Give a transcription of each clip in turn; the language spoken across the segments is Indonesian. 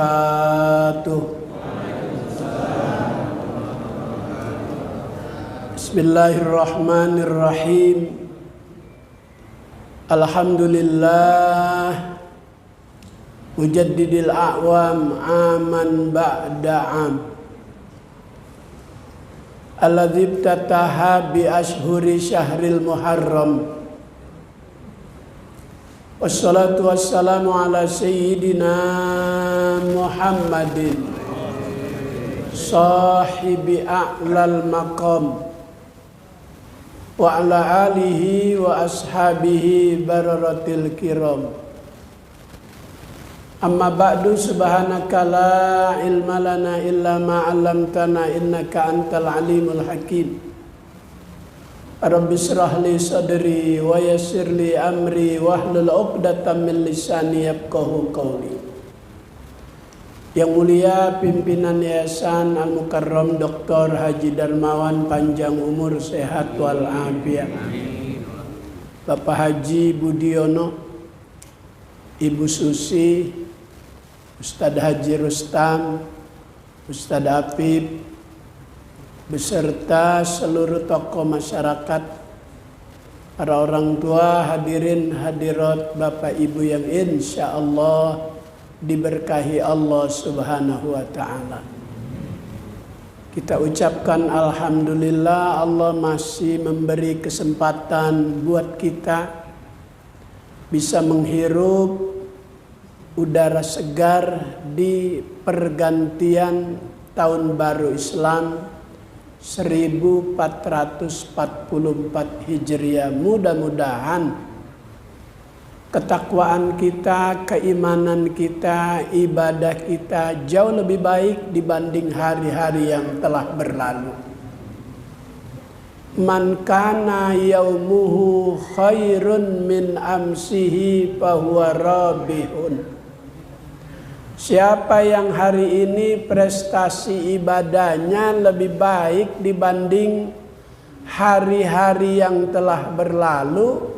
wabarakatuh. Bismillahirrahmanirrahim. Alhamdulillah mujaddidil a'wam aman ba'da am alladzi ibtataha bi ashhuri syahril muharram. Wassalatu wassalamu ala sayyidina Muhammadin sahibi a'lal maqam wa ala alihi wa ashabihi bararatil kiram. Amma ba'du, subhanaka la ilma lana illa ma 'allamtana innaka antal alimul hakim. Rabbi shrah li sadri wa yassir li amri wahlul 'uqdatam min lisani yafqahu qawli. Yang mulia pimpinan Yayasan Al-Mukarram Dr. Haji Darmawan, panjang umur, sehat wal afiat. Bapak Haji Budiono, Ibu Susi, Ustadz Haji Rustam, Ustadz Apip, beserta seluruh tokoh masyarakat, para orang tua, hadirin hadirat, Bapak Ibu yang insya Allah diberkahi Allah Subhanahu wa ta'ala. Kita ucapkan alhamdulillah, Allah masih memberi kesempatan buat kita bisa menghirup udara segar di pergantian tahun baru Islam 1444 Hijriah. Mudah-mudahan ketakwaan kita, keimanan kita, ibadah kita jauh lebih baik dibanding hari-hari yang telah berlalu. Man kana yaumuhu khairun min amsihi fahuwa rabihun. Siapa yang hari ini prestasi ibadahnya lebih baik dibanding hari-hari yang telah berlalu,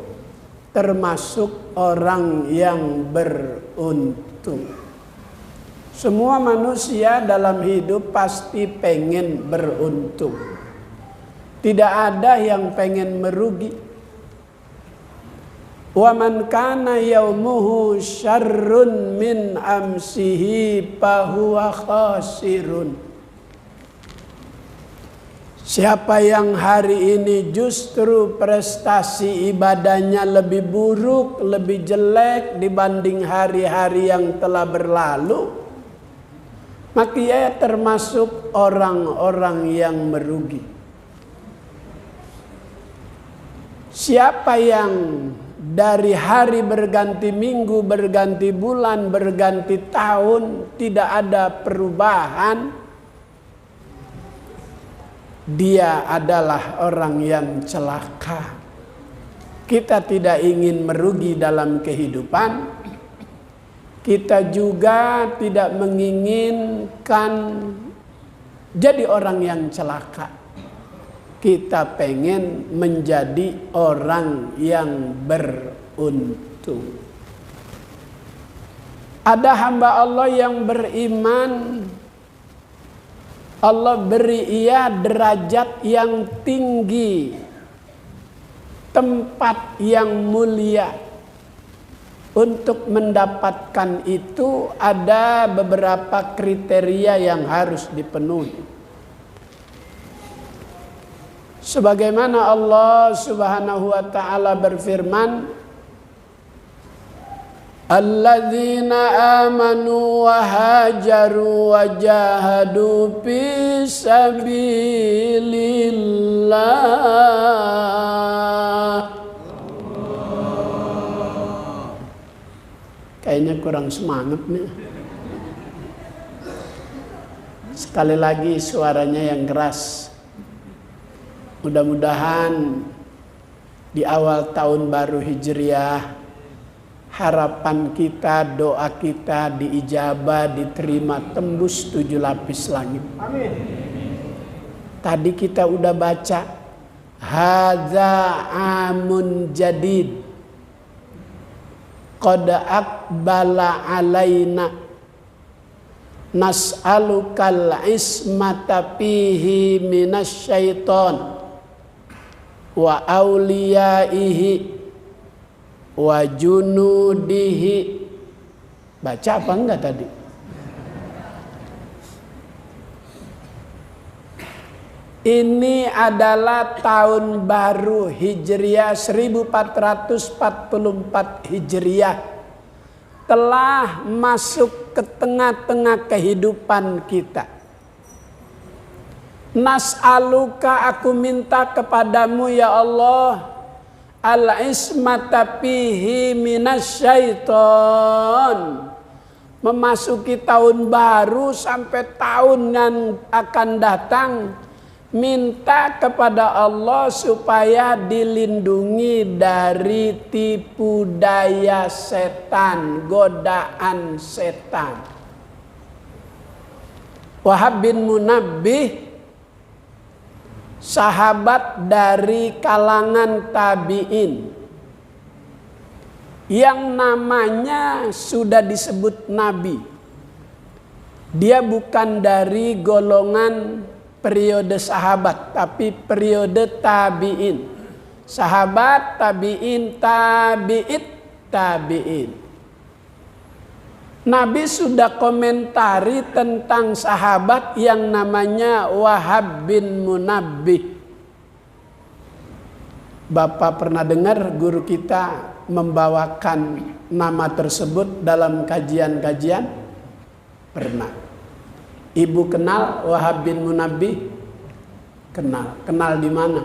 termasuk orang yang beruntung. Semua manusia dalam hidup pasti pengen beruntung. Tidak ada yang pengen merugi. Wa man kana yaumuhu syarrun min amsihi fahuwa khasirun. Siapa yang hari ini justru prestasi ibadahnya lebih buruk, lebih jelek dibanding hari-hari yang telah berlalu, maka ia termasuk orang-orang yang merugi. Siapa yang dari hari berganti minggu, berganti bulan, berganti tahun tidak ada perubahan, dia adalah orang yang celaka. Kita tidak ingin merugi dalam kehidupan. Kita juga tidak menginginkan jadi orang yang celaka. Kita pengen menjadi orang yang beruntung. Ada hamba Allah yang beriman, Allah beri ia derajat yang tinggi, tempat yang mulia. Untuk mendapatkan itu ada beberapa kriteria yang harus dipenuhi. Sebagaimana Allah Subhanahu wa ta'ala berfirman, alladzina amanu wa hajaru wa jahadu fi sabilillah. Kayaknya kurang semangat nih. Sekali lagi suaranya yang keras. Mudah-mudahan di awal tahun baru Hijriah, harapan kita, doa kita diijabah, diterima, tembus 7 lapis langit. Amin. Tadi kita udah baca, hadza amun jadid qad aqbala alaina nas'alukal ismata fihi minasyaiton wa auliyaihi wa junudihi. Baca apa enggak tadi? Ini adalah tahun baru Hijriah 1444 Hijriah. Telah masuk ke tengah-tengah kehidupan kita. Nas'aluka, aku minta kepadamu ya Allah, al-ismata fihi minasyaiton. Memasuki tahun baru sampai tahun yang akan datang, minta kepada Allah supaya dilindungi dari tipu daya setan, godaan setan. Wahab bin Munabbih, sahabat dari kalangan tabi'in, yang namanya sudah disebut Nabi. Dia bukan dari golongan periode sahabat, tapi periode tabi'in. Sahabat, tabi'in, tabi'in. Nabi sudah komentari tentang sahabat yang namanya Wahab bin Munabbih. Bapak pernah dengar guru kita membawakan nama tersebut dalam kajian-kajian? Pernah. Ibu kenal Wahab bin Munabbih? Kenal. Kenal di mana?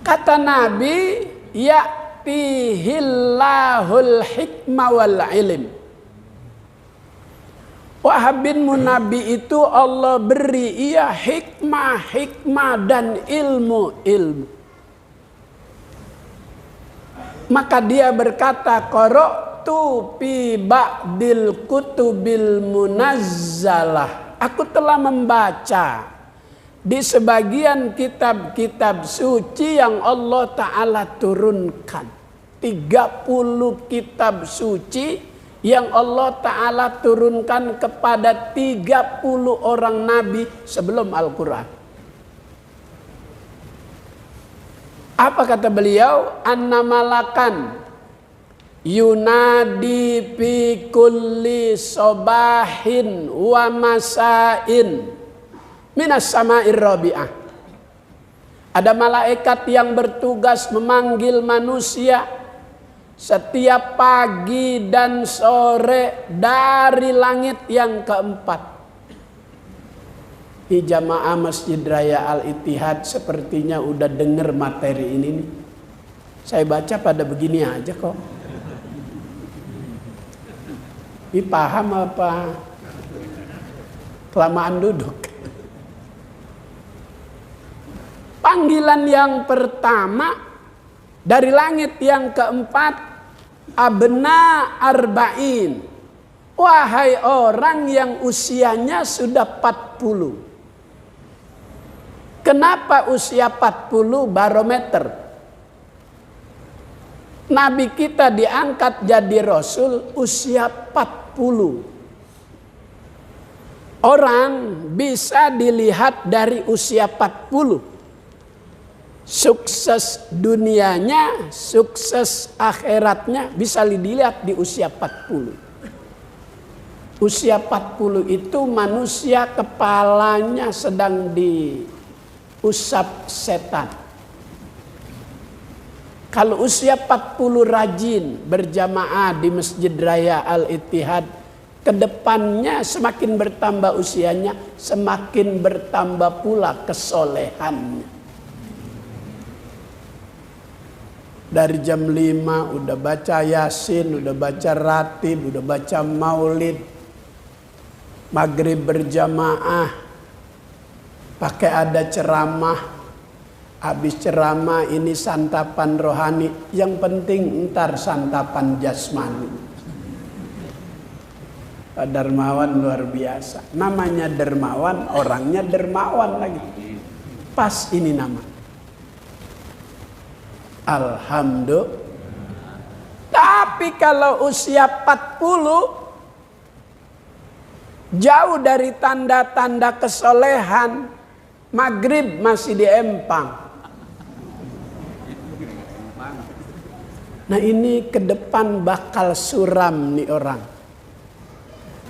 Kata Nabi, ya'tihillahul hikmah wal ilm. Wahab bin Munabbih itu Allah beri ia hikmah dan ilmu. Maka dia berkata, qara'tu fi ba'dil kutubil munazzalah. Aku telah membaca di sebagian kitab-kitab suci yang Allah Ta'ala turunkan. 30 kitab suci yang Allah Ta'ala turunkan kepada 30 orang nabi sebelum Al-Quran. Apa kata beliau? Annamalakan yunadi fi kulli sobahin wa masain minas sama'ir rabi'ah. Ada malaikat yang bertugas memanggil manusia setiap pagi dan sore dari langit yang keempat. Di jamaah Masjid Raya Al-Ittihad sepertinya udah dengar materi ini nih. Saya baca pada begini aja kok. Ini paham apa? Kelamaan duduk. Panggilan yang pertama dari langit yang keempat, abna arba'in. Wahai orang yang usianya sudah 40. Kenapa usia 40 barometer? Nabi kita diangkat jadi Rasul usia 40. Orang bisa dilihat dari usia 40. Sukses dunianya, sukses akhiratnya bisa dilihat di usia 40. Usia 40 itu manusia kepalanya sedang diusap setan. Kalau usia 40 rajin berjamaah di Masjid Raya Al-Ittihad, kedepannya semakin bertambah usianya, semakin bertambah pula kesolehannya. Dari jam 5 udah baca Yasin, udah baca Ratib, udah baca Maulid. Maghrib berjamaah, pakai ada ceramah. Habis ceramah ini santapan rohani. Yang penting ntar santapan jasmani. Pak Dermawan luar biasa. Namanya dermawan, orangnya dermawan lagi. Pas ini nama. Alhamdulillah. Tapi kalau usia 40, jauh dari tanda-tanda kesolehan, maghrib masih di empang. Nah ini ke depan bakal suram nih orang.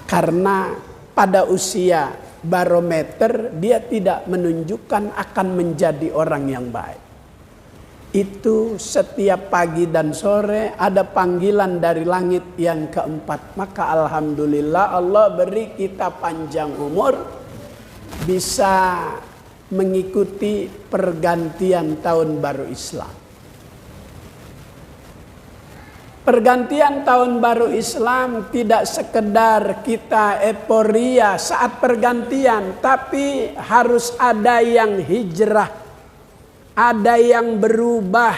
Karena pada usia barometer dia tidak menunjukkan akan menjadi orang yang baik. Itu setiap pagi dan sore ada panggilan dari langit yang keempat. Maka alhamdulillah Allah beri kita panjang umur, bisa mengikuti pergantian tahun baru Islam. Pergantian tahun baru Islam tidak sekedar kita euforia saat pergantian, tapi harus ada yang hijrah, ada yang berubah,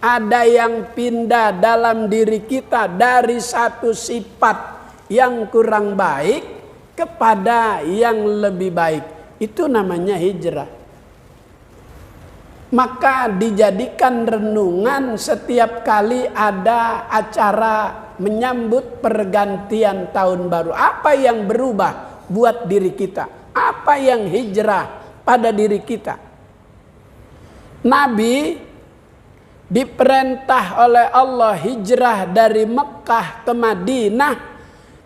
ada yang pindah dalam diri kita dari satu sifat yang kurang baik kepada yang lebih baik. Itu namanya hijrah. Maka dijadikan renungan setiap kali ada acara menyambut pergantian tahun baru. Apa yang berubah buat diri kita? Apa yang hijrah pada diri kita? Nabi diperintah oleh Allah hijrah dari Mekah ke Madinah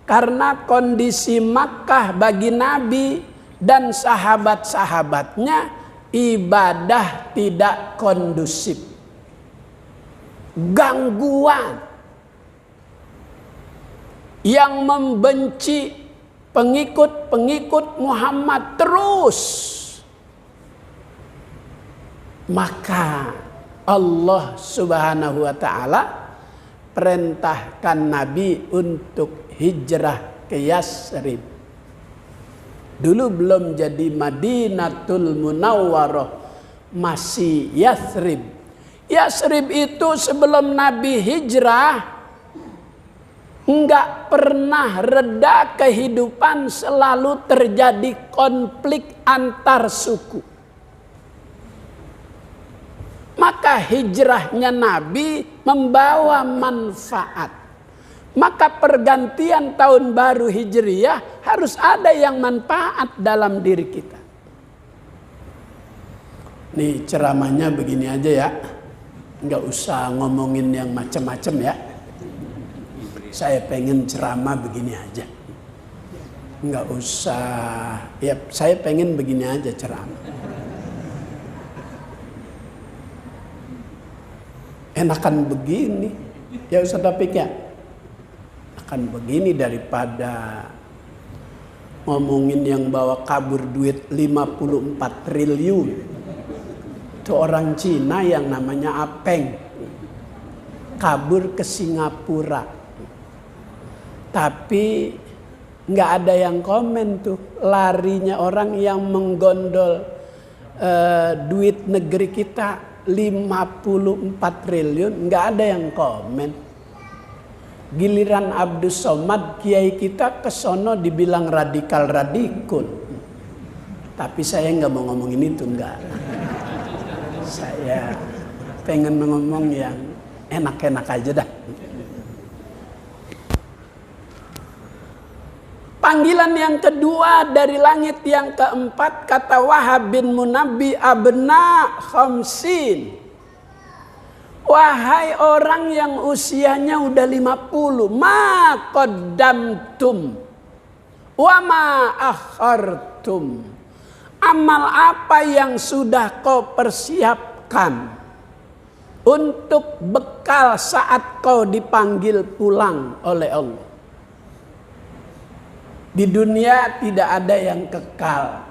karena kondisi Mekah bagi Nabi dan sahabat-sahabatnya ibadah tidak kondusif. Gangguan yang membenci pengikut-pengikut Muhammad terus. Maka Allah Subhanahu wa taala perintahkan Nabi untuk hijrah ke Yasrib. Dulu belum jadi Madinatul Munawwarah, masih Yasrib. Yasrib itu sebelum Nabi hijrah enggak pernah reda kehidupan, selalu terjadi konflik antar suku. Maka hijrahnya Nabi membawa manfaat. Maka pergantian tahun baru Hijriyah harus ada yang manfaat dalam diri kita. Nih ceramahnya begini aja ya. Nggak usah ngomongin yang macam-macam ya. Saya pengen ceramah begini aja. Nggak usah. Ya saya pengen begini aja ceramah. Enakan begini. Ya Ustaz Taufik ya. Akan begini daripada ngomongin yang bawa kabur duit 54 triliun. Itu orang Cina yang namanya Apeng. Kabur ke Singapura. Tapi nggak ada yang komen tuh. Larinya orang yang menggondol duit negeri kita 54 triliun. Nggak ada yang komen. Giliran Abdus Somad kiai kita kesono dibilang radikal-radikun. Tapi saya nggak mau ngomongin itu, enggak. Saya pengen ngomong yang enak-enak aja dah. Panggilan yang kedua dari langit yang keempat, kata Wahab bin Munabbi abna khamsin. Wahai orang yang usianya udah 50, ma qaddamtum wa ma akhartum. Amal apa yang sudah kau persiapkan untuk bekal saat kau dipanggil pulang oleh Allah. Di dunia tidak ada yang kekal,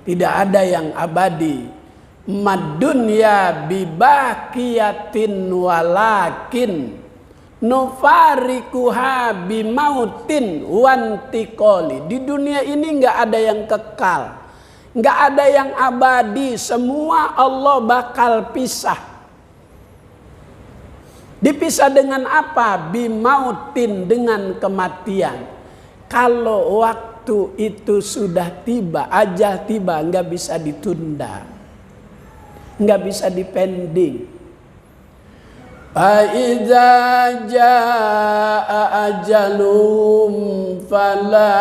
tidak ada yang abadi. Madunya bibaqiyatin walakin nufarikuha bimautin wantiqoli. Di dunia ini nggak ada yang kekal, nggak ada yang abadi, semua Allah bakal pisah. Dipisah dengan apa? Bimautin, dengan kematian. Kalau waktu itu sudah tiba, ajal tiba, nggak bisa ditunda. Nggak bisa dipending. فإذا جاء أجلهم فلا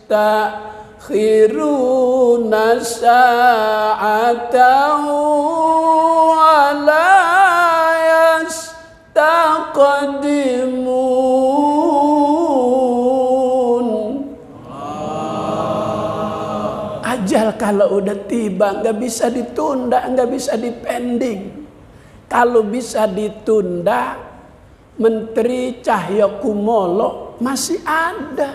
يستأخرون ساعة ولا يستقدمون. Ajal kalau udah tiba nggak bisa ditunda, nggak bisa dipending. Kalau bisa ditunda, Menteri Cahyokumolo masih ada.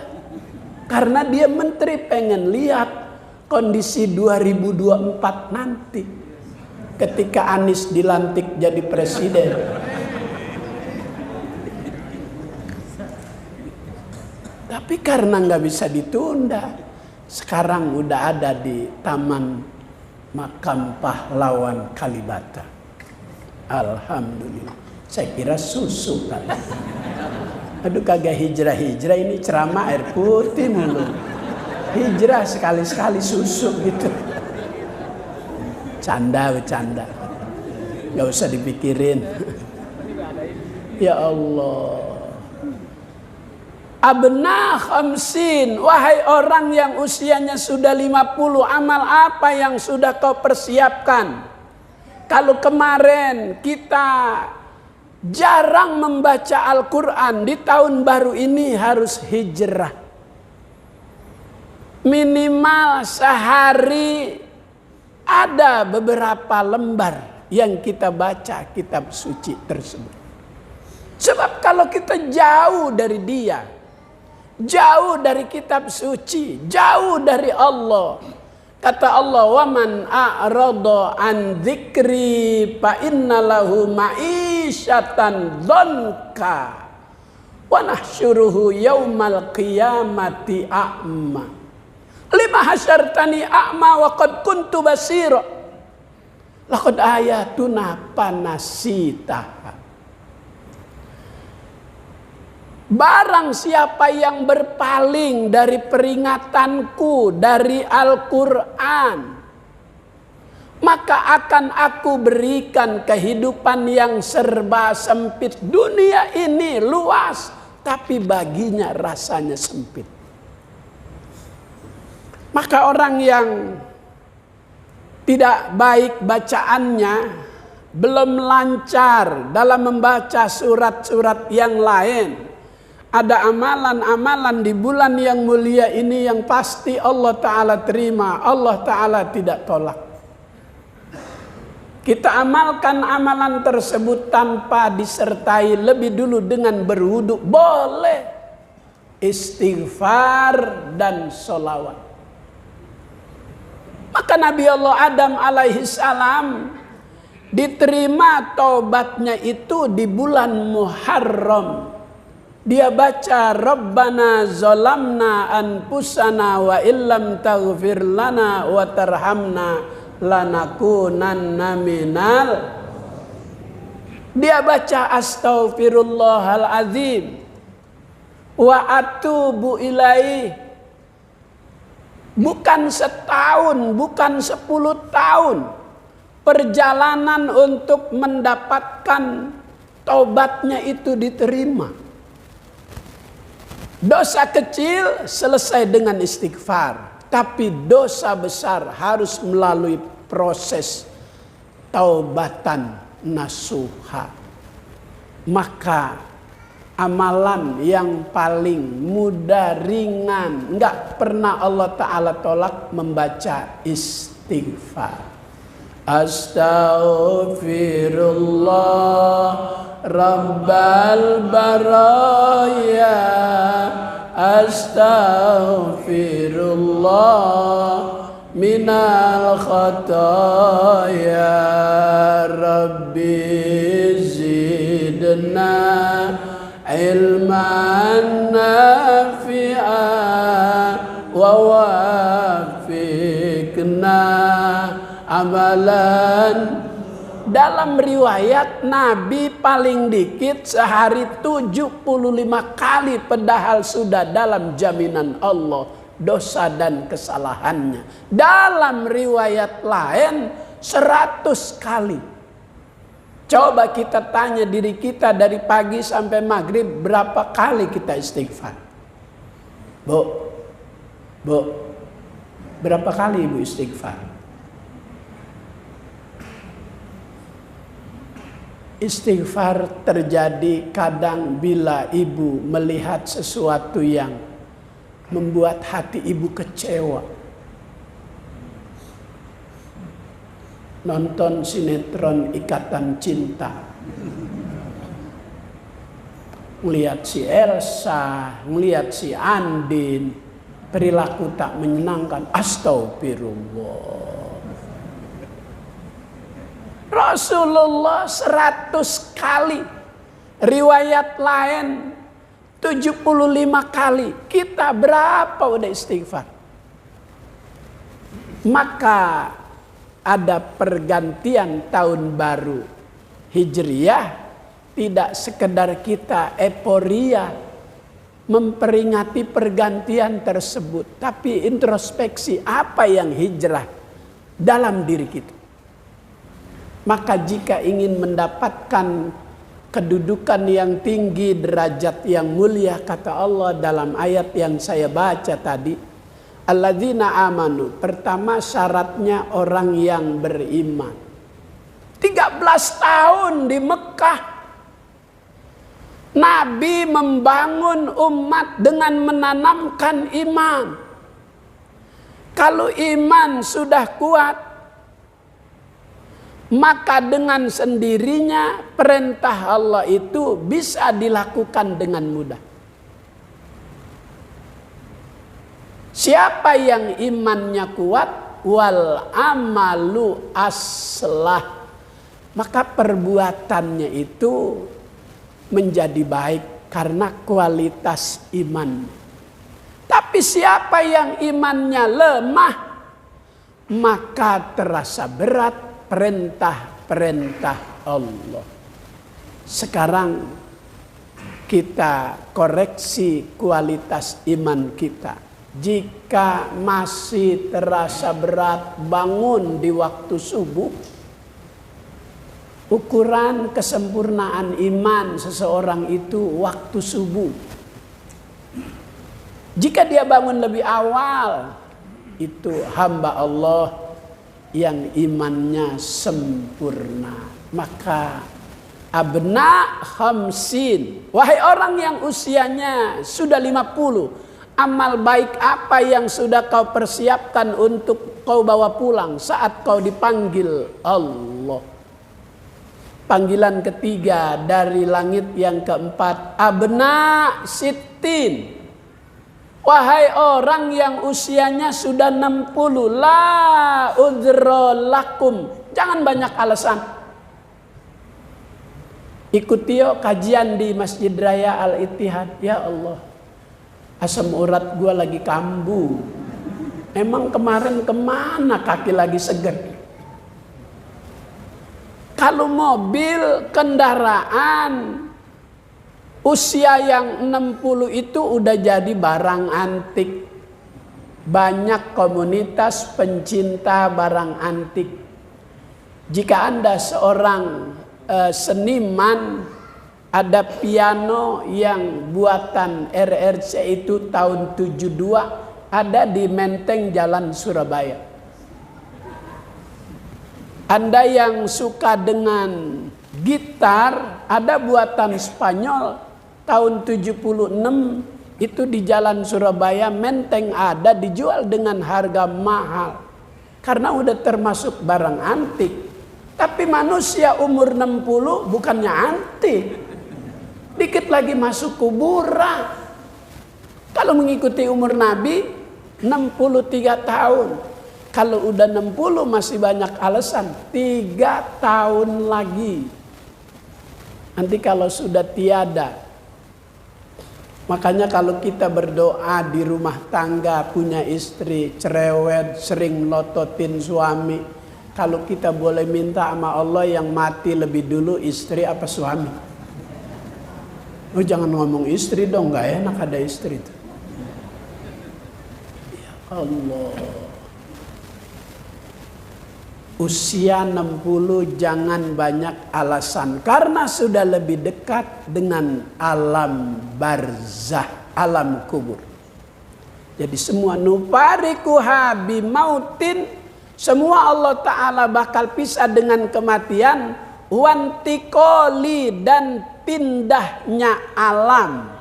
Karena dia menteri pengen lihat kondisi 2024 nanti. Ketika Anies dilantik jadi presiden. Tapi karena nggak bisa ditunda, sekarang udah ada di Taman Makam Pahlawan Kalibata. Alhamdulillah. Saya kira susu kali. Aduh kagak hijrah-hijrah, ini ceramah air putih mulu. Hijrah sekali-sekali susu gitu. Bercanda. Gak usah dipikirin. Ya Allah. Abna khamsin, wahai orang yang usianya sudah 50, amal apa yang sudah kau persiapkan? Kalau kemarin kita jarang membaca Al-Quran, di tahun baru ini harus hijrah. Minimal sehari ada beberapa lembar yang kita baca kitab suci tersebut. Sebab kalau kita jauh dari dia, jauh dari kitab suci, jauh dari Allah. Kata Allah, wa man a'rada an dzikri fa inna lahu ma'isyatan dzanka wa nahsyuruhu yaumal qiyamati a'ma. Lima hasyartani a'ma wa qad kuntu basira. Laqad ayatuna panasitaha. Barang siapa yang berpaling dari peringatanku, dari Al-Quran, maka akan aku berikan kehidupan yang serba sempit. Dunia ini luas, tapi baginya rasanya sempit. Maka orang yang tidak baik bacaannya, belum lancar dalam membaca surat-surat yang lain, ada amalan-amalan di bulan yang mulia ini yang pasti Allah Ta'ala terima, Allah Ta'ala tidak tolak. Kita amalkan amalan tersebut tanpa disertai lebih dulu dengan berwudu, boleh. Istighfar dan sholawat. Maka Nabi Allah Adam alaihi salam diterima taubatnya itu di bulan Muharram. Dia baca Rabbana zalamna anfusana wa illam taghfir lana wa tarhamna lanakunanna minal. Dia baca astaghfirullahal azim wa atubu ilaih. Bukan setahun, bukan 10 tahun perjalanan untuk mendapatkan taubatnya itu diterima. Dosa kecil selesai dengan istighfar, tapi dosa besar harus melalui proses taubatan nasuha. Maka amalan yang paling mudah, ringan, enggak pernah Allah Ta'ala tolak, membaca istighfar. Astaghfirullah Rabbal baraya, astaghfirullah minal khataya, Rabbi zidna ilman nafi'a wa wafiqna amalan. Dalam riwayat Nabi paling dikit sehari 75 kali padahal sudah dalam jaminan Allah dosa dan kesalahannya. Dalam riwayat lain 100 kali. Coba kita tanya diri kita dari pagi sampai maghrib berapa kali kita istighfar? Bu, berapa kali ibu istighfar? Istighfar terjadi kadang bila ibu melihat sesuatu yang membuat hati ibu kecewa. Nonton sinetron Ikatan Cinta, ngelihat si Elsa, ngelihat si Andin, perilaku tak menyenangkan. Astagfirullah. Rasulullah 100 kali, riwayat lain 75 kali. Kita berapa udah istighfar? Maka ada pergantian tahun baru Hijriyah, tidak sekedar kita euforia memperingati pergantian tersebut, tapi introspeksi apa yang hijrah dalam diri kita. Maka jika ingin mendapatkan kedudukan yang tinggi, derajat yang mulia, kata Allah dalam ayat yang saya baca tadi, alladzina amanu, pertama syaratnya orang yang beriman. 13 tahun di Mekah Nabi membangun umat dengan menanamkan iman. Kalau iman sudah kuat, maka dengan sendirinya perintah Allah itu bisa dilakukan dengan mudah. Siapa yang imannya kuat, wal amalu aslah, maka perbuatannya itu menjadi baik karena kualitas iman. Tapi siapa yang imannya lemah, maka terasa berat perintah-perintah Allah. Sekarang kita koreksi kualitas iman kita. Jika masih terasa berat bangun di waktu subuh, ukuran kesempurnaan iman seseorang itu waktu subuh. Jika dia bangun lebih awal, itu hamba Allah yang imannya sempurna. Maka abna khamsin, wahai orang yang usianya sudah 50, amal baik apa yang sudah kau persiapkan untuk kau bawa pulang saat kau dipanggil Allah? Panggilan ketiga dari langit yang keempat, abna sittin, wahai orang yang usianya sudah 60, la udhra lakum, jangan banyak alasan. Ikuti yuk kajian di Masjid Raya Al-Ittihad. Ya Allah, asam urat gua lagi kambuh. Emang kemarin kemana kaki lagi seger? Kalau mobil, kendaraan usia yang 60 itu udah jadi barang antik. Banyak komunitas pencinta barang antik. Jika Anda seorang seniman, ada piano yang buatan RRC itu tahun 72, ada di Menteng Jalan Surabaya. Anda yang suka dengan gitar, ada buatan Spanyol tahun 76, itu di Jalan Surabaya Menteng ada, dijual dengan harga mahal karena udah termasuk barang antik. Tapi manusia umur 60 bukannya antik, dikit lagi masuk kuburan. Kalau mengikuti umur Nabi 63 tahun. Kalau udah 60 masih banyak alasan, 3 tahun lagi. Nanti kalau sudah tiada. Makanya kalau kita berdoa di rumah tangga, punya istri cerewet, sering melototin suami, kalau kita boleh minta sama Allah yang mati lebih dulu, istri apa suami? Oh jangan ngomong istri dong, gak enak ada istri itu. Ya Allah. Usia 60 jangan banyak alasan. Karena sudah lebih dekat dengan alam barzah, alam kubur. Jadi semua nufarikuha bimautin, semua Allah Ta'ala bakal pisah dengan kematian. Wantikoli, dan pindahnya alam.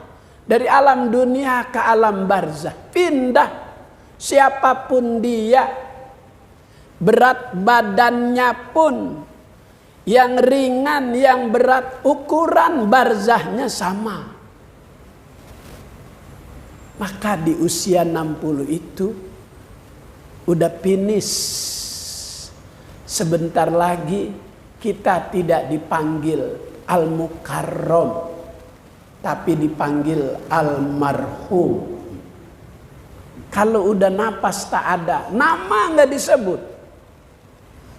Dari alam dunia ke alam barzah. Pindah siapapun dia. Berat badannya pun, yang ringan, yang berat, ukuran barzahnya sama. Maka di usia 60 itu udah finish. Sebentar lagi kita tidak dipanggil al-mukarram, tapi dipanggil al-marhum. Kalau udah napas tak ada, nama nggak disebut.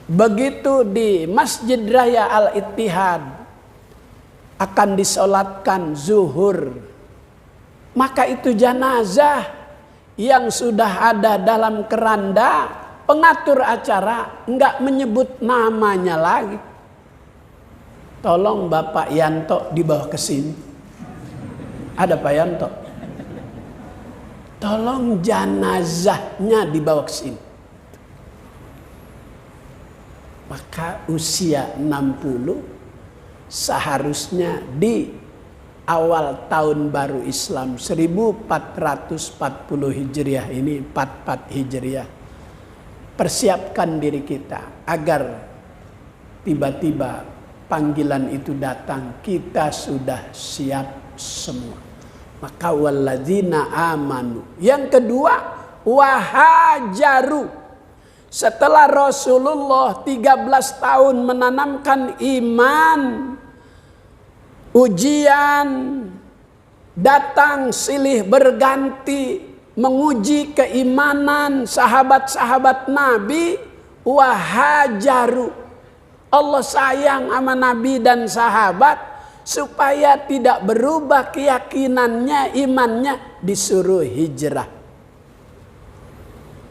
Begitu di Masjid Raya Al-Ittihad akan disolatkan zuhur, maka itu jenazah yang sudah ada dalam keranda, pengatur acara enggak menyebut namanya lagi. Tolong Bapak Yanto dibawa ke sini. Ada Pak Yanto? Tolong jenazahnya dibawa ke sini. Maka usia 60 seharusnya di awal tahun baru Islam 1440 Hijriah ini 44 Hijriah. Persiapkan diri kita agar tiba-tiba panggilan itu datang, kita sudah siap semua. Maka walladzina amanu. Yang kedua, wahajaru. Setelah Rasulullah 13 tahun menanamkan iman, ujian datang silih berganti menguji keimanan sahabat-sahabat Nabi, wahajaru. Allah sayang sama Nabi dan sahabat supaya tidak berubah keyakinannya, imannya, disuruh hijrah.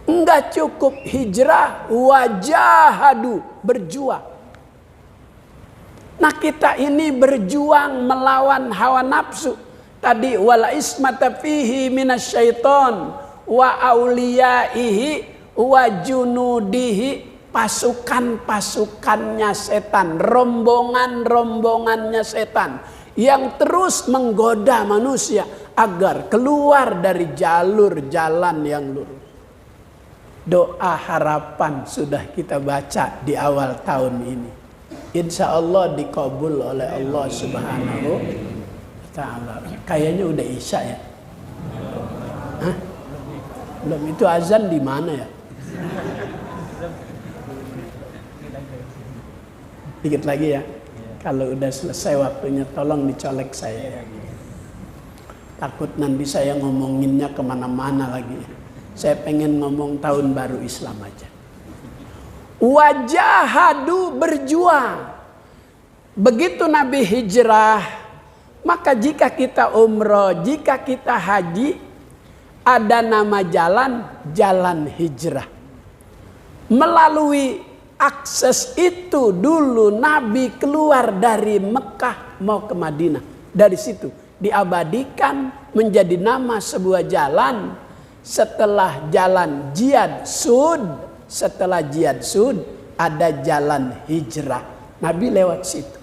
Enggak cukup hijrah, wajahadu, berjuang. Nah kita ini berjuang melawan hawa nafsu. Tadi wala ismata fihi minasyaiton wa auliyaihi wa junudihi, pasukan-pasukannya setan, rombongan-rombongannya setan yang terus menggoda manusia agar keluar dari jalur jalan yang lurus. Doa harapan sudah kita baca di awal tahun ini. Insya Allah dikabul oleh Allah Subhanahu wa Ta'ala. Kayaknya udah isya ya. Hah? Belum, itu azan di mana ya? Dikit lagi ya. Kalau udah selesai waktunya tolong dicolek saya. Takut nanti saya ngomonginnya kemana-mana lagi. Saya pengen ngomong tahun baru Islam aja. Wajahadu, berjuang. Begitu Nabi hijrah, maka jika kita umroh, jika kita haji, ada nama jalan, jalan hijrah. Melalui akses itu dulu Nabi keluar dari Mekah mau ke Madinah. Dari situ diabadikan menjadi nama sebuah jalan. Setelah jalan Jihad Sud, setelah Jihad Sud ada jalan hijrah. Nabi lewat situ.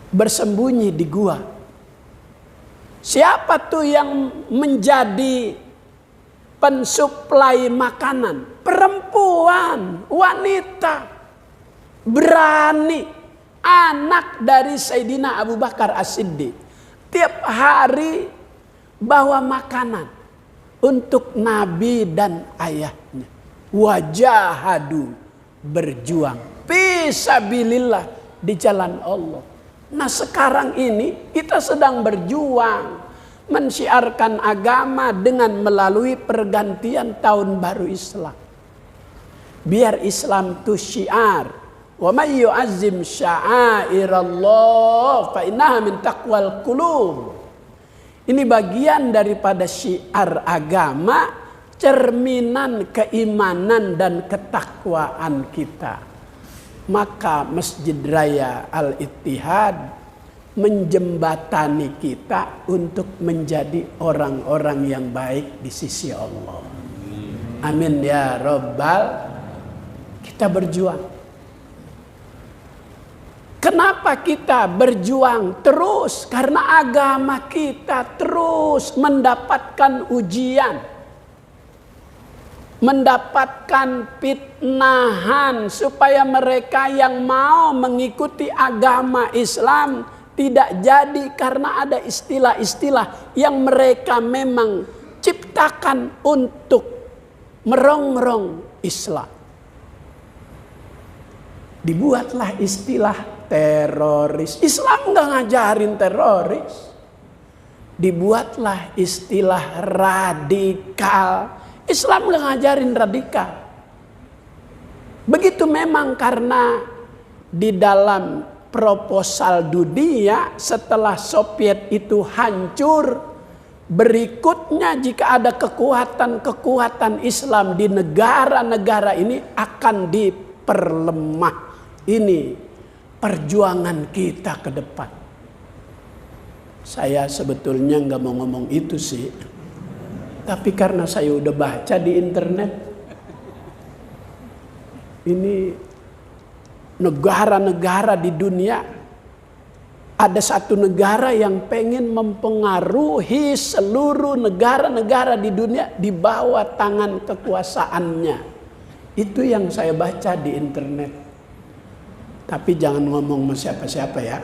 Bersembunyi di gua. Siapa tuh yang menjadi pensuplai makanan? Perempuan, wanita, berani, anak dari Sayyidina Abu Bakar As-Siddiq. Tiap hari bawa makanan untuk Nabi dan ayahnya. Wajahadu, berjuang fisabilillah di jalan Allah. Nah sekarang ini kita sedang berjuang mensyiarkan agama dengan melalui pergantian tahun baru Islam. Biar Islam itu syiar. Wa may yu'azzim sya'airallah fa innaha min taqwal qulub. Ini bagian daripada syiar agama, cerminan keimanan dan ketakwaan kita. Maka Masjid Raya Al-Ittihad menjembatani kita untuk menjadi orang-orang yang baik di sisi Allah. Amin ya Rabbal. Kita berjuang. Kenapa kita berjuang terus? Karena agama kita terus mendapatkan ujian. Mendapatkan fitnahan supaya mereka yang mau mengikuti agama Islam tidak jadi karena ada istilah-istilah yang mereka memang ciptakan untuk merongrong Islam. Dibuatlah istilah teroris. Islam nggak ngajarin teroris. Dibuatlah istilah radikal. Islam nggak ngajarin radikal. Begitu memang karena di dalam proposal dunia setelah Soviet itu hancur, berikutnya jika ada kekuatan-kekuatan Islam di negara-negara ini akan diperlemah. Ini perjuangan kita ke depan. Saya sebetulnya nggak mau ngomong itu sih. Tapi karena saya udah baca di internet, ini negara-negara di dunia, ada satu negara yang pengen mempengaruhi seluruh negara-negara di dunia di bawah tangan kekuasaannya. Itu yang saya baca di internet. Tapi jangan ngomong sama siapa-siapa ya.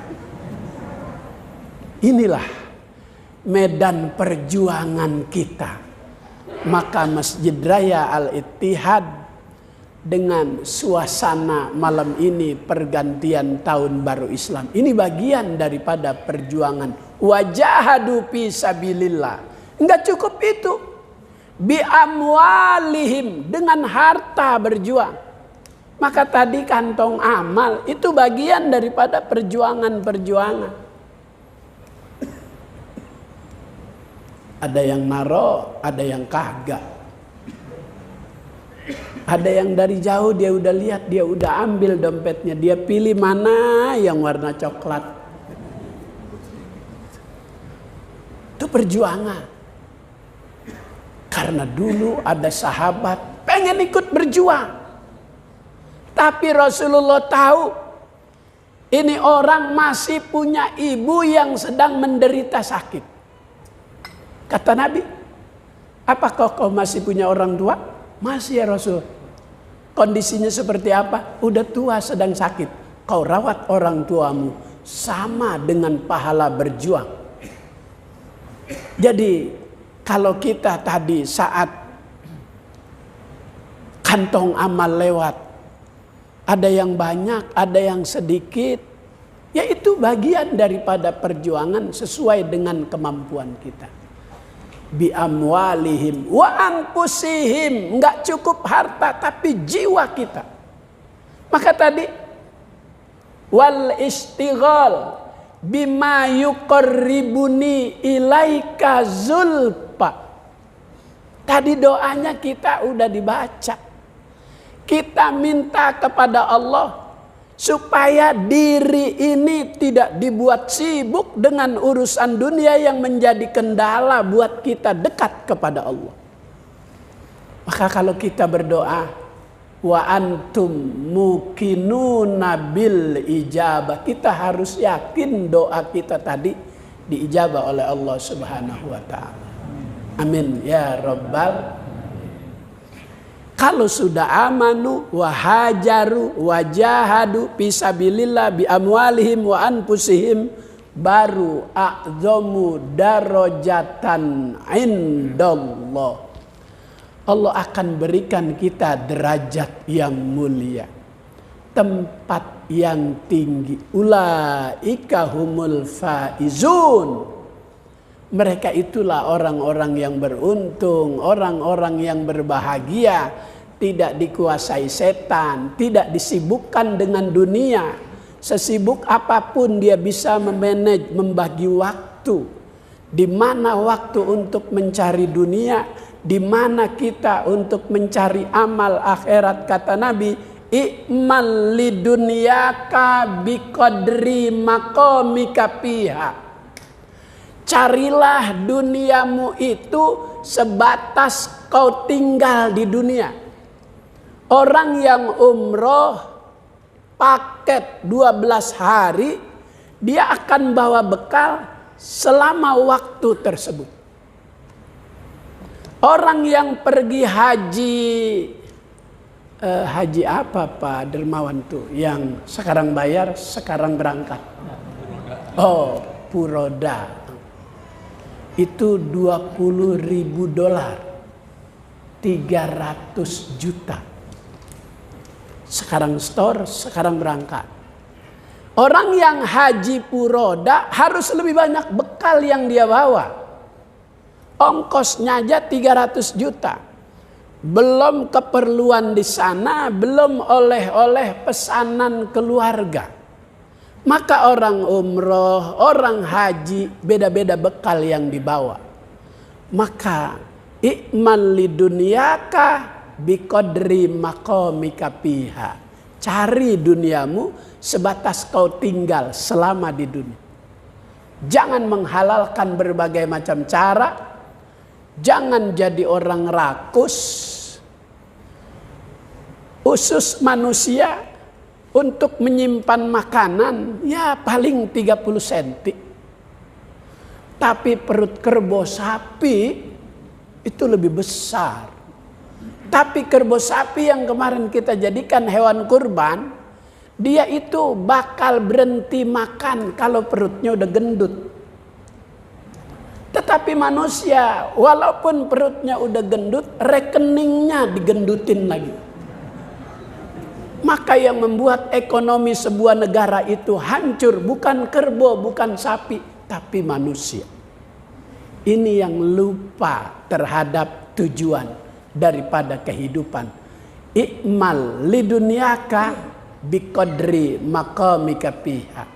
Inilah medan perjuangan kita. Maka Masjid Raya Al-Ittihad dengan suasana malam ini pergantian tahun baru Islam. Ini bagian daripada perjuangan. Wajahadu fi sabilillah. Enggak cukup itu. Bi amwalihim, dengan harta berjuang. Maka tadi kantong amal itu bagian daripada perjuangan-perjuangan. Ada yang naro, ada yang kagak. Ada yang dari jauh dia udah lihat, dia udah ambil dompetnya, dia pilih mana yang warna coklat. Itu perjuangan. Karena dulu ada sahabat pengen ikut berjuang. Tapi Rasulullah tahu ini orang masih punya ibu yang sedang menderita sakit. Kata Nabi, apakah kau masih punya orang tua? Masih ya Rasul. Kondisinya seperti apa? Udah tua sedang sakit. Kau rawat orang tuamu. Sama dengan pahala berjuang. Jadi kalau kita tadi saat kantong amal lewat. Ada yang banyak, ada yang sedikit. Yaitu bagian daripada perjuangan sesuai dengan kemampuan kita. Bi amwalihim wa anfusihim, enggak cukup harta tapi jiwa kita. Maka tadi wal istighal bima yuqarribuni ilaika zulfa. Tadi doanya kita udah dibaca. Kita minta kepada Allah supaya diri ini tidak dibuat sibuk dengan urusan dunia yang menjadi kendala buat kita dekat kepada Allah. Maka kalau kita berdoa, wa antum muqinuna bil ijabah, kita harus yakin doa kita tadi diijabah oleh Allah Subhanahu wa taala. Amin ya rabbal. Kalau sudah amanu wa hajaru wa jahadu fisabilillah bi amwalihim wa anfusihim, baru a'zamu darajatan indallah. Allah akan berikan kita derajat yang mulia, tempat yang tinggi. Ulaika humul faizun. Mereka itulah orang-orang yang beruntung, orang-orang yang berbahagia, tidak dikuasai setan, tidak disibukkan dengan dunia. Sesibuk apapun dia bisa memanage, membagi waktu. Di mana waktu untuk mencari dunia, di mana kita untuk mencari amal akhirat, kata Nabi, i'mal lidunyaka biqadri maqamika fiha. Carilah duniamu itu sebatas kau tinggal di dunia. Orang yang umroh paket 12 hari, dia akan bawa bekal selama waktu tersebut. Orang yang pergi haji apa Pak Dermawan tuh yang sekarang bayar, sekarang berangkat? Oh, Puroda. Itu $20.000, 300 juta. Sekarang store, sekarang berangkat. Orang yang haji Puroda harus lebih banyak bekal yang dia bawa. Ongkosnya aja 300 juta. Belum keperluan di sana, belum oleh-oleh pesanan keluarga. Maka orang umroh, orang haji, beda-beda bekal yang dibawa. Maka i'mal lidunyaka biqadri maqamika fiha. Cari duniamu sebatas kau tinggal selama di dunia. Jangan menghalalkan berbagai macam cara. Jangan jadi orang rakus. Usus manusia untuk menyimpan makanan ya paling 30 cm. Tapi perut kerbau sapi itu lebih besar. Tapi kerbau sapi yang kemarin kita jadikan hewan kurban, dia itu bakal berhenti makan kalau perutnya udah gendut. Tetapi manusia walaupun perutnya udah gendut, rekeningnya digendutin lagi. Maka yang membuat ekonomi sebuah negara itu hancur bukan kerbau, bukan sapi, tapi manusia. Ini yang lupa terhadap tujuan daripada kehidupan. I'mal lidunyaka biqadri maqamika fiha.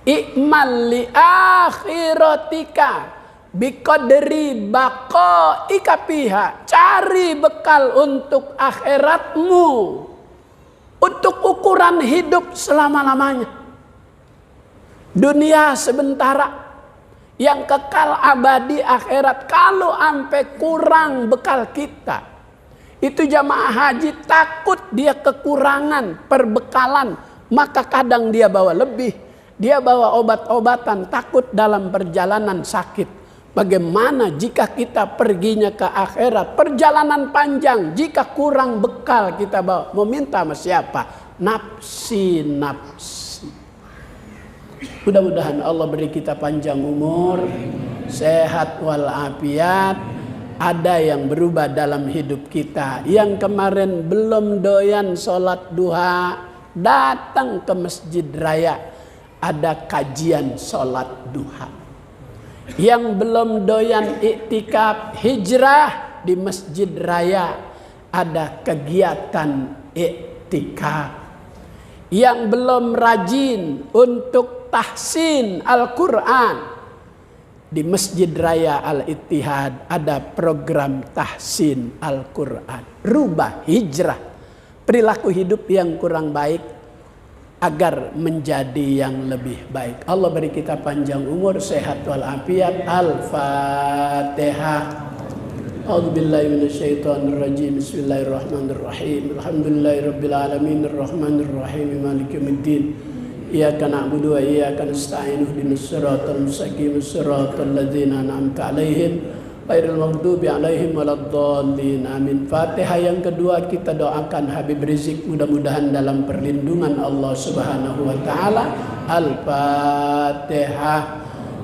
I'mal li akhiratika biqadri baqaika fiha. Cari bekal untuk akhiratmu, untuk ukuran hidup selama-lamanya. Dunia sementara, yang kekal abadi akhirat. Kalau sampai kurang bekal kita, itu jamaah haji takut dia kekurangan perbekalan, maka kadang dia bawa lebih, dia bawa obat-obatan, takut dalam perjalanan sakit. Bagaimana jika kita perginya ke akhirat, perjalanan panjang, jika kurang bekal kita bawa, mau minta sama siapa? Nafsi. Mudah-mudahan Allah beri kita panjang umur, sehat walafiat. Ada yang berubah dalam hidup kita. Yang kemarin belum doyan sholat duha, datang ke masjid raya, ada kajian sholat duha. Yang belum doyan iktikaf hijrah, di masjid raya ada kegiatan iktikaf. Yang belum rajin untuk tahsin Al-Quran, di Masjid Raya Al-Ittihad ada program tahsin Al-Quran. Rubah, hijrah perilaku hidup yang kurang baik agar menjadi yang lebih baik. Allah beri kita panjang umur, sehat walafiat. Al-Fatihah. A'udzubillahi minasyaitonirrajim. Bismillahirrahmanirrahim. Alhamdulillahirabbil alamin arrahmanirrahim maliki yaumiddin. Iyyaka na'budu wa iyyaka nasta'in ihdinas siratal mustaqim siratal ladzina an'amta 'alaihim ghairil maghdubi 'alaihim waladdallin. Amin. Fatihah yang kedua kita doakan Habib Rizik mudah-mudahan dalam perlindungan Allah Subhanahu wa taala. Al-Fatihah.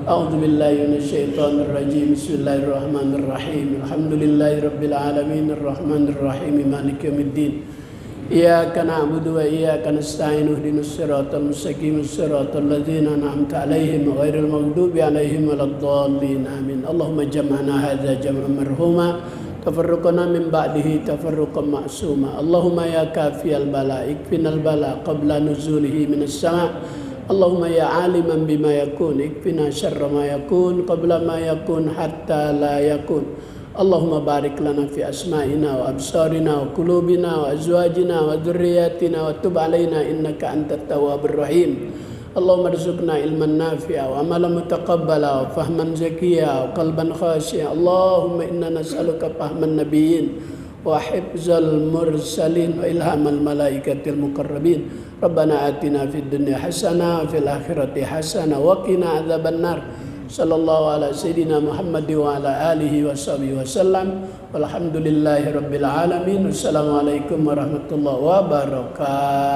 A'udzubillahi minasyaitonirrajim. Bismillahirrahmanirrahim. Alhamdulillahirabbil alamin arrahmanirrahim maliki yaumiddin. Iyyaka na'budu wa iyyaka nasta'in ihdinas siratal mustaqim siratal ladzina an'amta 'alaihim ghairil maghdubi 'alaihim waladdallin. Amin. Allahumma jam'ana hadza jam'an marhuma tafarruqana min ba'dihi tafarruqan ma'suma. Allahumma ya kafiyal bala ikfinal bala qabla nuzulihi minas sama'. Allahumma ya aliman bima yakun ikfina syarra ma yakun qabla ma yakun hatta la yakun. Allahumma barik lana fi asma'ina wa absarina wa qulubina wa azwajina wa dhurriyyatina wa tub alaina innaka antat tawwabur rahim. Allahumma rzuqna ilman nafi'a wa amalan mutaqabbala wa fahman zakiyya wa qalban khashi'a. Allahumma inna nas'aluka fahman nabiyyin wa hifzal mursalin wa ilhamal malaikatil muqarrabin. Rabbana atina fid dunya hasanah wa fil akhirati hasanah wa qina adzabannar. Sallallahu ala sayyidina Muhammad wa ala alihi wa sahbihi wasallam. Walhamdulillahi rabbil alamin. Wassalamualaikum warahmatullahi wabarakatuh.